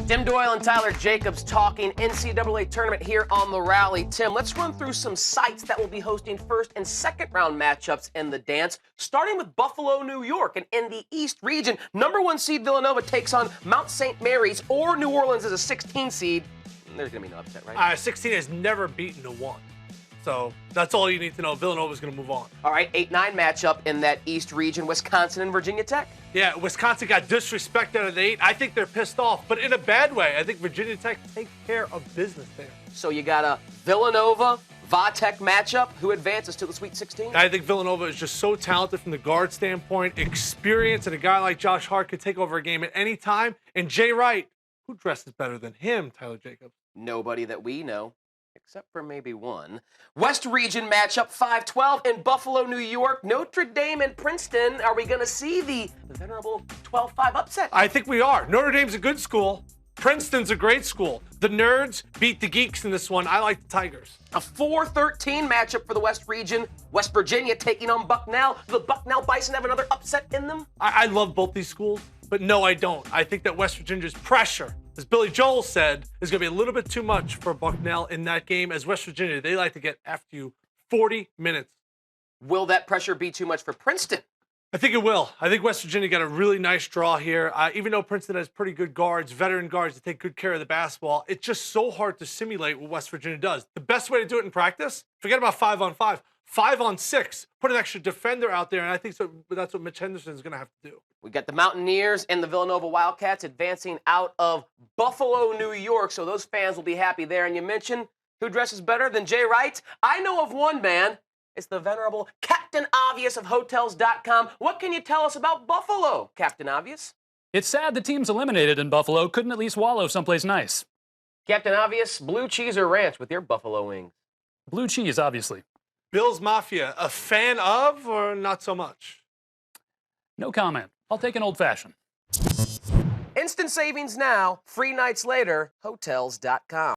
Tim Doyle and Tyler Jacobs talking NCAA Tournament here on The Rally. Tim, let's run through some sites that will be hosting first and second round matchups in the dance, starting with Buffalo, New York. And in the East region, number 1 seed Villanova takes on Mount St. Mary's, or New Orleans as a 16 seed. There's going to be no upset, right? 16 has never beaten a 1. So that's all you need to know. Villanova's going to move on. All right, 8-9 matchup in that East region, Wisconsin and Virginia Tech. Yeah, Wisconsin got disrespected out of the 8. I think they're pissed off, but in a bad way. I think Virginia Tech takes care of business there. So you got a Villanova-Va-Tech matchup. Who advances to the Sweet 16? I think Villanova is just so talented from the guard standpoint, experience, and a guy like Josh Hart could take over a game at any time. And Jay Wright, who dresses better than him, Tyler Jacobs? Nobody that we know, except for maybe one. West Region matchup 5-12 in Buffalo, New York. Notre Dame and Princeton. Are we going to see the venerable 12-5 upset? I think we are. Notre Dame's a good school. Princeton's a great school. The nerds beat the geeks in this one. I like the Tigers. A 4-13 matchup for the West Region. West Virginia taking on Bucknell. Do the Bucknell Bison have another upset in them? I love both these schools, but no, I don't. I think that West Virginia's pressure, as Billy Joel said, is going to be a little bit too much for Bucknell in that game. As West Virginia, they like to get after you 40 minutes. Will that pressure be too much for Princeton? I think it will. I think West Virginia got a really nice draw here. Even though Princeton has pretty good guards, veteran guards that take good care of the basketball, it's just so hard to simulate what West Virginia does. The best way to do it in practice, forget about 5-on-5, 5-on-6. Put an extra defender out there, and I think that's what Mitch Henderson is going to have to do. We got the Mountaineers and the Villanova Wildcats advancing out of Buffalo, New York, so those fans will be happy there. And you mentioned who dresses better than Jay Wright? I know of one man. It's the venerable Captain Obvious of Hotels.com. What can you tell us about Buffalo, Captain Obvious? It's sad the teams eliminated in Buffalo couldn't at least wallow someplace nice. Captain Obvious, blue cheese or ranch with your buffalo wings? Blue cheese, obviously. Bills Mafia, a fan of or not so much? No comment. I'll take an old-fashioned. Instant savings now, free nights later, Hotels.com.